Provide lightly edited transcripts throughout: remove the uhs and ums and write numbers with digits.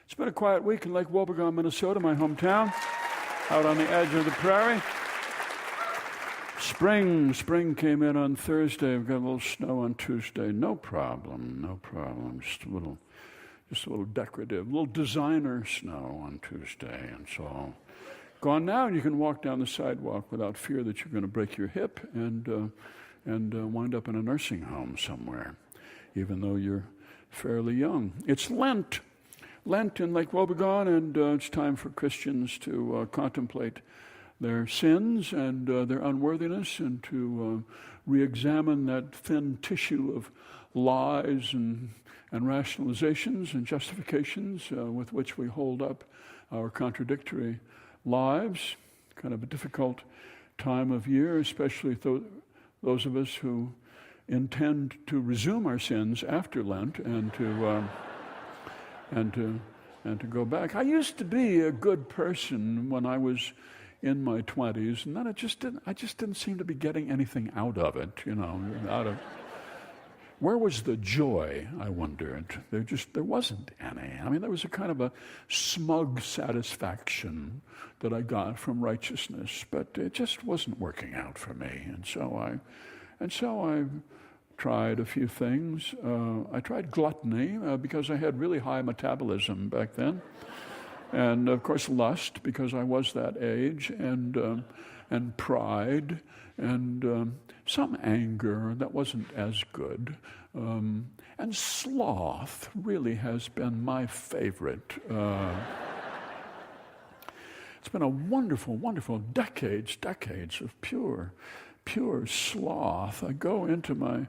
It's been a quiet week in Lake Wobegon, Minnesota, my hometown, out on the edge of the prairie. Spring came in on Thursday. We've got a little snow on Tuesday. No problem. Just a little decorative, a little designer snow on Tuesday. And so gone now, and you can walk down the sidewalk without fear that you're going to break your hip and wind up in a nursing home somewhere, even though you're fairly young. It's Lent in Lake Wobegon, and it's time for Christians to contemplate their sins and their unworthiness, and to re-examine that thin tissue of lies and rationalizations and justifications with which we hold up our contradictory lives. Kind of a difficult time of year, especially those of us who intend to resume our sins after Lent and to go back. I used to be a good person when I was in my 20s, and then I just didn't seem to be getting anything out of it, Where was the joy, I wondered? There wasn't any. I mean, there was a kind of a smug satisfaction that I got from righteousness, but it just wasn't working out for me. And so I tried a few things. I tried gluttony because I had really high metabolism back then. And of course lust, because I was that age, and pride, and some anger that wasn't as good. And sloth really has been my favorite. It's been a wonderful, wonderful decades of pure sloth. I go into my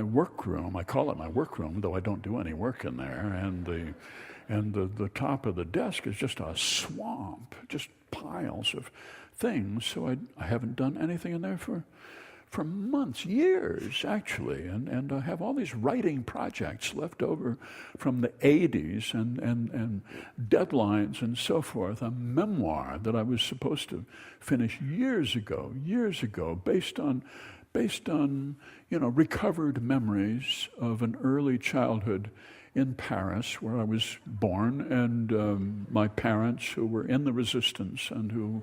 workroom. I call it my workroom, though I don't do any work in there. And the top of the desk is just a swamp, just piles of things. So I haven't done anything in there for months, years, actually. And I have all these writing projects left over from the 80s and deadlines and so forth. A memoir that I was supposed to finish years ago, based on recovered memories of an early childhood in Paris, where I was born, and my parents who were in the resistance, and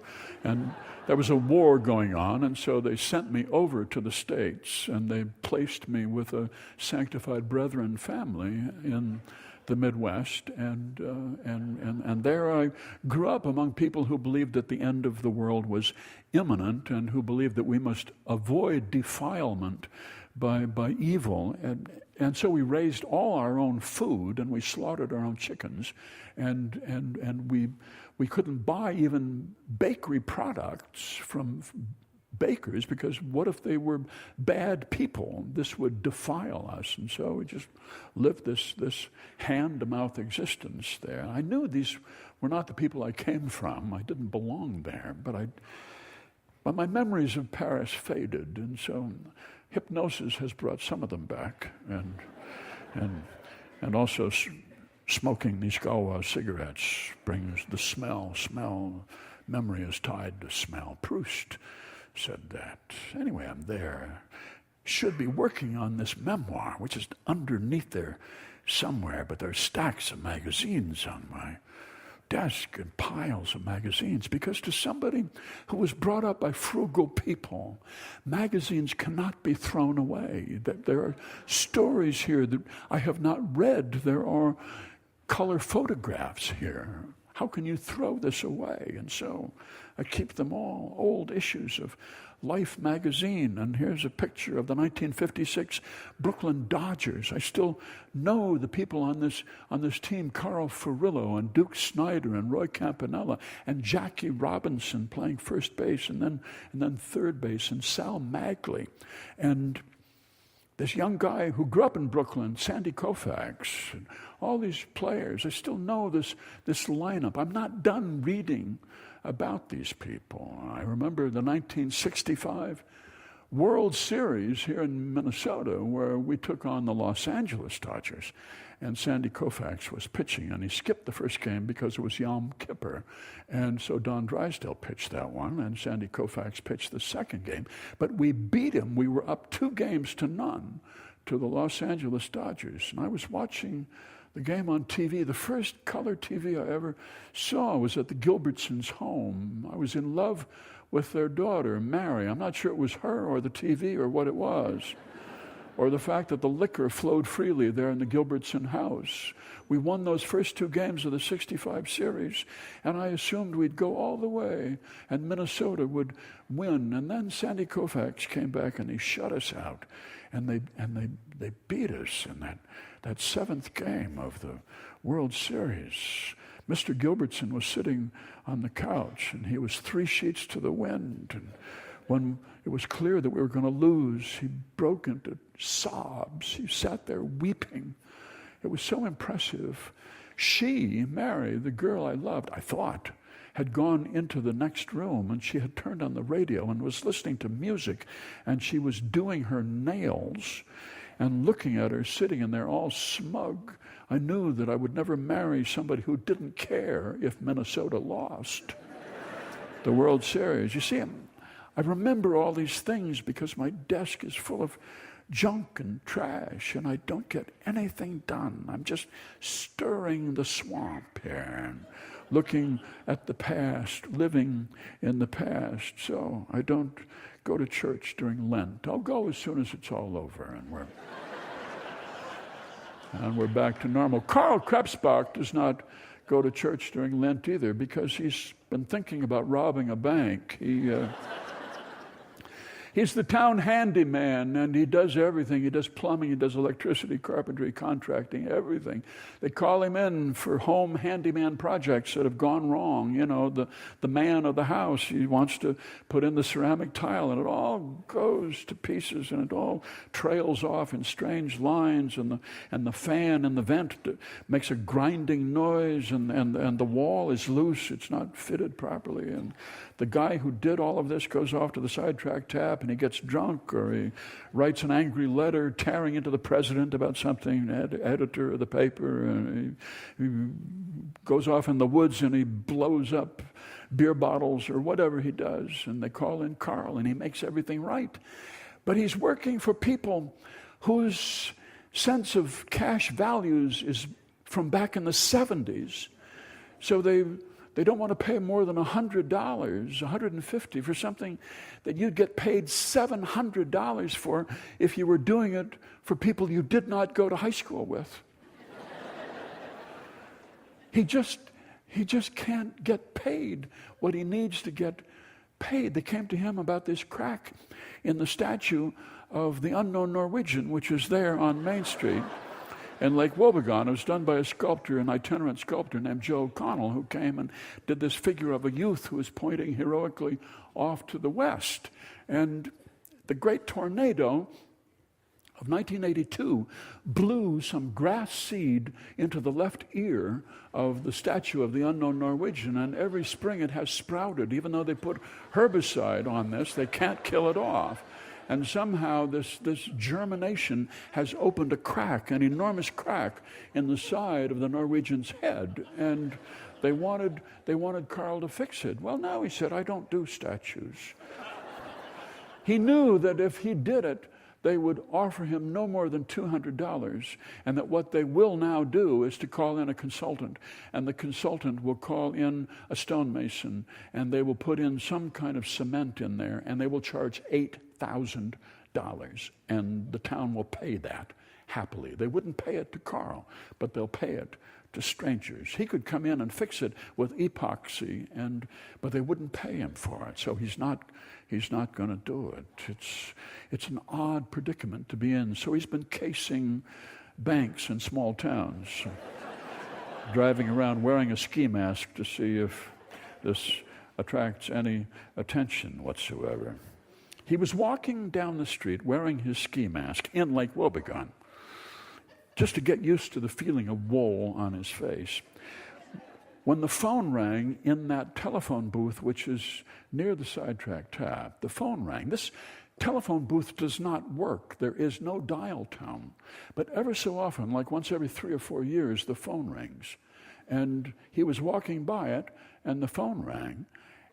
there was a war going on, and so they sent me over to the States, and they placed me with a Sanctified Brethren family in the Midwest, and there I grew up among people who believed that the end of the world was imminent, and who believed that we must avoid defilement by evil, and so we raised all our own food, and we slaughtered our own chickens, and we couldn't buy even bakery products from bakers, because what if they were bad people? This would defile us. And so we just lived this hand-to-mouth existence there. I knew these were not the people I came from. I didn't belong there, but my memories of Paris faded, and so hypnosis has brought some of them back, and also smoking these Gawa cigarettes brings the smell. Memory is tied to smell. Proust said that. Anyway, I'm there. Should be working on this memoir, which is underneath there somewhere, but there's stacks of magazines on my desk and piles of magazines, because to somebody who was brought up by frugal people, magazines cannot be thrown away. There are stories here that I have not read. There are color photographs here. How can you throw this away? And so I keep them all, old issues of Life magazine, and here's a picture of the 1956 Brooklyn Dodgers. I still know the people on this team: Carl Furillo and Duke Snyder and Roy Campanella and Jackie Robinson playing first base and then third base, and Sal Magley, and this young guy who grew up in Brooklyn, Sandy Koufax, and all these players. I still know this lineup. I'm not done reading about these people. I remember the 1965 World Series here in Minnesota, where we took on the Los Angeles Dodgers, and Sandy Koufax was pitching, and he skipped the first game because it was Yom Kippur, and so Don Drysdale pitched that one, and Sandy Koufax pitched the second game, but we beat him. We were up 2-0 to the Los Angeles Dodgers. And I was watching the game on TV. The first color TV I ever saw was at the Gilbertsons' home. I was in love with their daughter, Mary. I'm not sure it was her or the TV or what it was, or the fact that the liquor flowed freely there in the Gilbertson house. We won those first 2 games of the 65 series, and I assumed we'd go all the way, and Minnesota would win. And then Sandy Koufax came back, and he shut us out, and they beat us in that 7th game of the World Series. Mr. Gilbertson was sitting on the couch, and he was 3 sheets to the wind. And when it was clear that we were going to lose, he broke into sobs. He sat there weeping. It was so impressive. She, Mary, the girl I loved, I thought, had gone into the next room, and she had turned on the radio and was listening to music, and she was doing her nails. And looking at her sitting in there all smug, I knew that I would never marry somebody who didn't care if Minnesota lost the World Series. You see, I remember all these things because my desk is full of junk and trash, and I don't get anything done. I'm just stirring the swamp here and looking at the past, living in the past. So I don't go to church during Lent. I'll go as soon as it's all over and we're back to normal. Karl Krebsbach does not go to church during Lent either because he's been thinking about robbing a bank. He's the town handyman, and he does everything. He does plumbing, he does electricity, carpentry, contracting, everything. They call him in for home handyman projects that have gone wrong. You know, the man of the house, he wants to put in the ceramic tile, and it all goes to pieces, and it all trails off in strange lines, and the fan and the vent makes a grinding noise, and the wall is loose. It's not fitted properly, and the guy who did all of this goes off to the sidetrack tap, and he gets drunk, or he writes an angry letter tearing into the president about something, editor of the paper, and he goes off in the woods and he blows up beer bottles or whatever he does, and they call in Karl, and he makes everything right. But he's working for people whose sense of cash values is from back in the 70s. So they don't want to pay more than $100, $150 for something that you'd get paid $700 for if you were doing it for people you did not go to high school with. He just can't get paid what he needs to get paid. They came to him about this crack in the statue of the unknown Norwegian, which is there on Main Street in Lake Wobegon. It was done by a sculptor, an itinerant sculptor named Joe Connell, who came and did this figure of a youth who was pointing heroically off to the west. And the great tornado of 1982 blew some grass seed into the left ear of the statue of the unknown Norwegian, and every spring it has sprouted. Even though they put herbicide on this, they can't kill it off. And somehow this germination has opened a crack, an enormous crack in the side of the Norwegian's head. And they wanted Karl to fix it. Well, now he said, I don't do statues. He knew that if he did it, they would offer him no more than $200, and that what they will now do is to call in a consultant, and the consultant will call in a stonemason, and they will put in some kind of cement in there, and they will charge $8,000, and the town will pay that happily. They wouldn't pay it to Karl, but they'll pay it to strangers. He could come in and fix it with epoxy, but they wouldn't pay him for it, so he's not going to do it. It's an odd predicament to be in. So he's been casing banks in small towns, driving around wearing a ski mask to see if this attracts any attention whatsoever. He was walking down the street wearing his ski mask in Lake Wobegon, just to get used to the feeling of wool on his face, when the phone rang in that telephone booth, which is near the sidetrack tap. The phone rang. This telephone booth does not work. There is no dial tone. But ever so often, like once every 3 or 4 years, the phone rings. And he was walking by it, and the phone rang,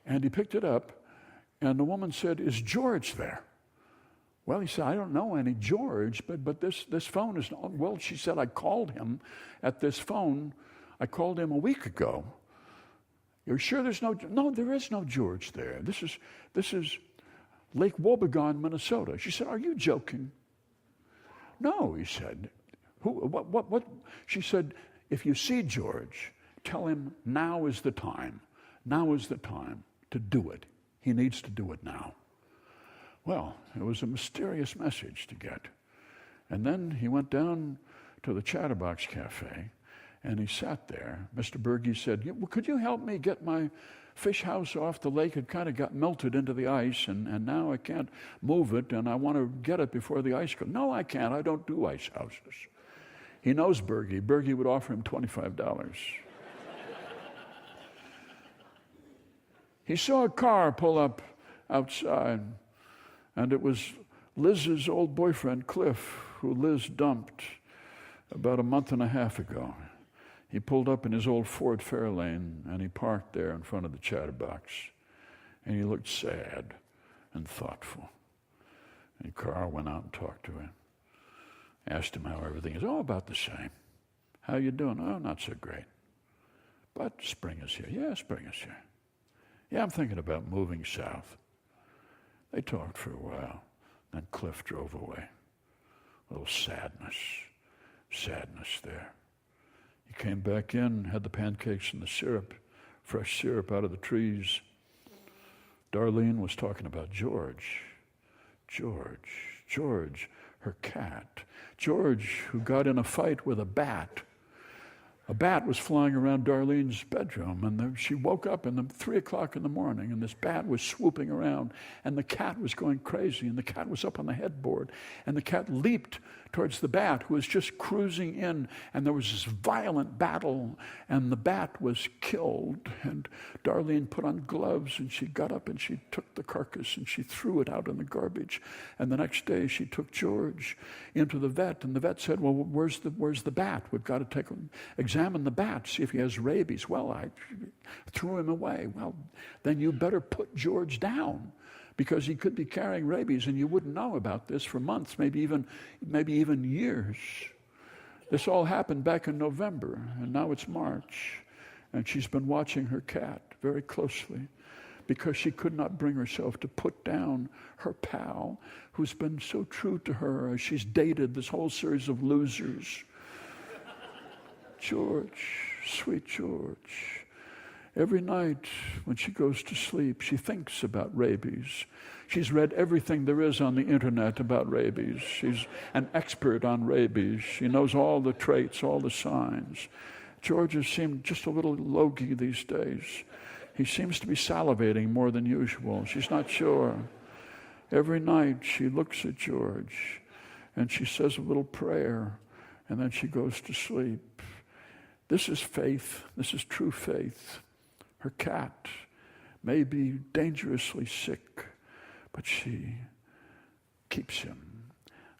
and he picked it up, and the woman said, "Is George there?" Well, he said, I don't know any George, but this phone is not. Well, she said, I called him at this phone. I called him a week ago. You're sure there's no? No, there is no George there. This is Lake Wobegon, Minnesota. She said, are you joking? No, he said. What? She said, if you see George, tell him now is the time. Now is the time to do it. He needs to do it now. Well, it was a mysterious message to get. And then he went down to the Chatterbox Cafe, and he sat there. Mr. Berge said, well, could you help me get my fish house off the lake? It kind of got melted into the ice, and now I can't move it, and I want to get it before the ice goes. No, I can't. I don't do ice houses. He knows Berge. Berge would offer him $25. He saw a car pull up outside, and it was Liz's old boyfriend, Cliff, who Liz dumped about a month and a half ago. He pulled up in his old Ford Fairlane, and he parked there in front of the Chatterbox, and he looked sad and thoughtful. And Carl went out and talked to him, asked him how everything is. Oh, about the same. How you doing? Oh, not so great. But spring is here. Yeah, spring is here. Yeah, I'm thinking about moving south. They talked for a while. Then Cliff drove away. A little sadness there. He came back in, had the pancakes and the syrup, fresh syrup out of the trees. Darlene was talking about George, her cat. George, who got in a fight with a bat. A bat was flying around Darlene's bedroom, and she woke up in 3 o'clock in the morning, and this bat was swooping around, and the cat was going crazy, and the cat was up on the headboard, and the cat leaped towards the bat, who was just cruising in, and there was this violent battle, and the bat was killed, and Darlene put on gloves, and she got up, and she took the carcass, and she threw it out in the garbage, and the next day she took George into the vet, and the vet said, well, where's the bat? We've got to examine the bat, see if he has rabies. Well, I threw him away. Well, then you better put George down, because he could be carrying rabies, and you wouldn't know about this for months, maybe even years. This all happened back in November, and now it's March, and she's been watching her cat very closely because she could not bring herself to put down her pal, who's been so true to her as she's dated this whole series of losers. George, sweet George. Every night when she goes to sleep, she thinks about rabies. She's read everything there is on the internet about rabies. She's an expert on rabies. She knows all the traits, all the signs. George has seemed just a little logy these days. He seems to be salivating more than usual. She's not sure. Every night she looks at George and she says a little prayer, and then she goes to sleep. This is faith. This is true faith. Her cat may be dangerously sick, but she keeps him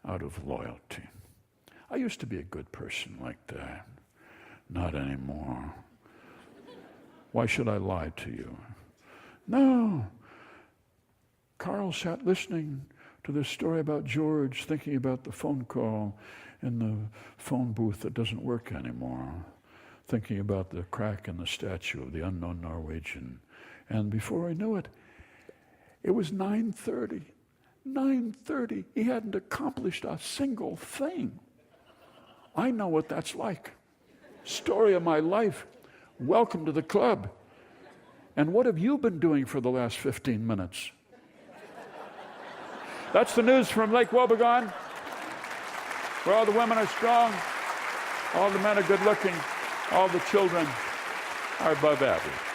out of loyalty. I used to be a good person like that. Not anymore. Why should I lie to you? No. Carl sat listening to this story about George, thinking about the phone call in the phone booth that doesn't work anymore, thinking about the crack in the statue of the unknown Norwegian. And before I knew it, it was 9:30. 9:30. He hadn't accomplished a single thing. I know what that's like. Story of my life. Welcome to the club. And what have you been doing for the last 15 minutes? That's the news from Lake Wobegon, where all the women are strong, all the men are good looking, all the children are above average.